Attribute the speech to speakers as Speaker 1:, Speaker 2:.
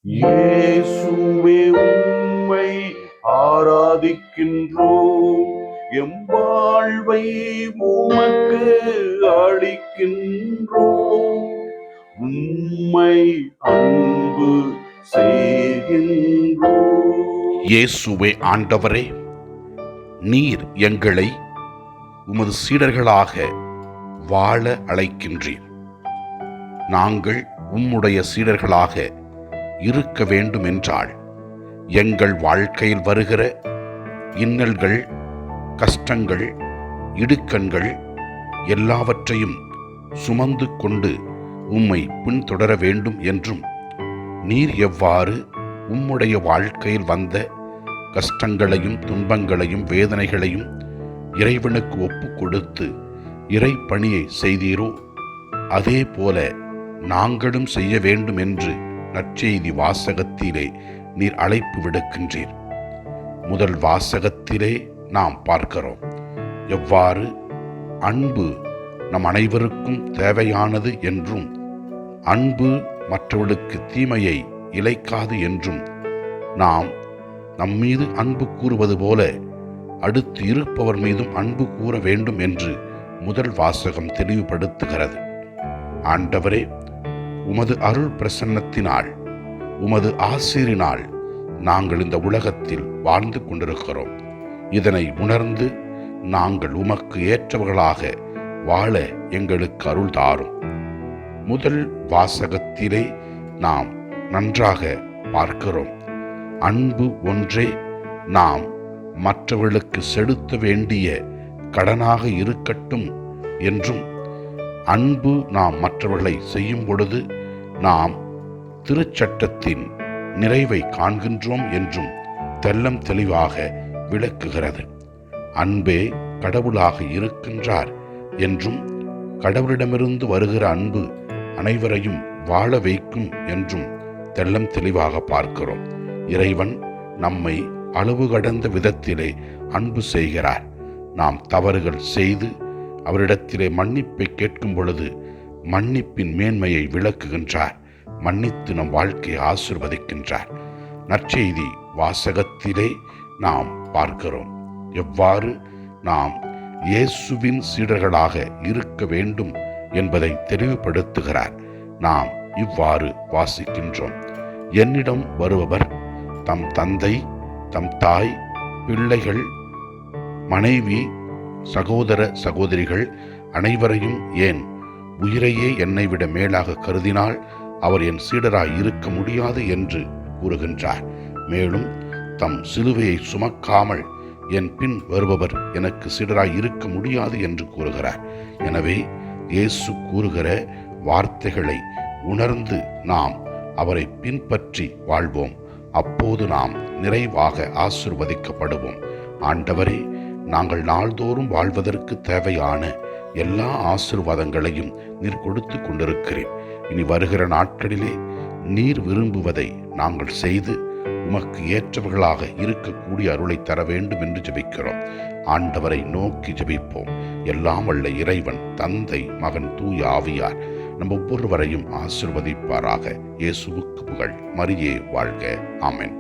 Speaker 1: இயேசுவே உம்மை ஆராதிக்கின்றோம், எம் வாழ்வை உமக்கு அளிக்கின்றோம், உம்மை அன்பு செய்கின்றோம்.
Speaker 2: இயேசுவே ஆண்டவரே, நீர் எங்களை உமது சீடர்களாக வாழ அழைக்கின்றீர். நாங்கள் உம்முடைய சீடர்களாக இருக்க வேண்டும் என்றால் எங்கள் வாழ்க்கையில் வருகிற இன்னல்கள், கஷ்டங்கள், இடுக்கண்கள் எல்லாவற்றையும் சுமந்து கொண்டு உம்மை பின்தொடர வேண்டும் என்றும், நீர் எவ்வாறு உம்முடைய வாழ்க்கையில் வந்த கஷ்டங்களையும் துன்பங்களையும் வேதனைகளையும் இறைவனுக்கு ஒப்பு கொடுத்து இறை பணியை செய்தீரோ அதே போல நாங்களும் செய்ய வேண்டும் என்று நற்செய்தி வாசகத்திலே நீர் அழைப்பு விடுக்கின்றீர். முதல் வாசகத்திலே நாம் பார்க்கிறோம் எவ்வாறு அன்பு நம் அனைவருக்கும் தேவையானது என்றும், அன்பு மற்றவர்களுக்கு தீமையை இழைக்காது என்றும், நாம் நம்மீது அன்பு கூறுவது போல அடுத்து இருப்பவர் மீதும் அன்பு கூற வேண்டும் என்று முதல் வாசகம் தெளிவுபடுத்துகிறது. ஆண்டவரே, உமது அருள் பிரசன்னத்தினால், உமது ஆசீரினால் நாங்கள் இந்த உலகத்தில் வாழ்ந்து கொண்டிருக்கிறோம். இதனை உணர்ந்து நாங்கள் உமக்கு ஏற்றவர்களாக வாழ எங்களுக்கு அருள் தாரும். முதல் வாசகத்திலே நாம் நன்றாக பார்க்கிறோம், அன்பு ஒன்றே நாம் மற்றவர்களுக்கு செலுத்த வேண்டிய கடனாக இருக்கட்டும் என்றும், அன்பு நாம் மற்றவர்களை செய்யும் பொழுது நாம் திருச்சட்டத்தின் நிறைவை காண்கின்றோம் என்றும் தெல்லம் தெளிவாக விளக்குகிறது. அன்பே கடவுளாக இருக்கின்றார் என்றும், கடவுளிடமிருந்து வருகிற அன்பு அனைவரையும் வாழ வைக்கும் என்றும் தெல்லம் தெளிவாக பார்க்கிறோம். இறைவன் நம்மை அளவு கடந்த விதத்திலே அன்பு செய்கிறார். நாம் தவறுகள் செய்து அவரிடத்திலே மன்னிப்பை கேட்கும் பொழுது மன்னிப்பின் மேன்மையை விளக்குகின்றார். மன்னித்து நம் வாழ்க்கையை ஆசீர்வதிக்கின்றார். நற்செய்தி வாசகத்திலே நாம் பார்க்கிறோம் எவ்வாறு நாம் இயேசுவின் சீடர்களாக இருக்க வேண்டும் என்பதை தெளிவுபடுத்துகிறார். நாம் இவ்வாறு வாசிக்கின்றோம், என்னிடம் வருபவர் தம் தந்தை, தம் தாய், பிள்ளைகள், மனைவி, சகோதர சகோதரிகள் அனைவரையும், ஏன் உயிரையே என்னை விட மேலாக கருதினால் அவர் என் சீடராய் இருக்க முடியாது என்று கூறுகின்றார். மேலும் தம் சிலுவையை சுமக்காமல் என் பின் வருபவர் எனக்கு சீடராய் இருக்க முடியாது என்று கூறுகிறார். எனவே இயேசு கூறுகிற வார்த்தைகளை உணர்ந்து நாம் அவரை பின்பற்றி வாழ்வோம். அப்போது நாம் நிறைவாக ஆசீர்வதிக்கப்படுவோம். ஆண்டவரே, நாங்கள் நாள்தோறும் வாழ்வதற்கு தேவையான எல்லா ஆசீர்வாதங்களையும் நீர் கொடுத்து கொண்டிருக்கிறீர். இனி வருகிற நாட்களிலே நீர் விரும்புவதை நாங்கள் செய்து உமக்கு ஏற்றவர்களாக இருக்கக்கூடிய அருளை தர வேண்டும் என்று ஜெபிக்கிறோம். ஆண்டவரை நோக்கி ஜெபிப்போம். எல்லாம் வல்ல இறைவன், தந்தை, மகன், தூய ஆவியார் நம் ஒவ்வொருவரையும் ஆசீர்வதிப்பாராக. இயேசுவுக்கு புகழ். மரியே வாழ்க. ஆமென்.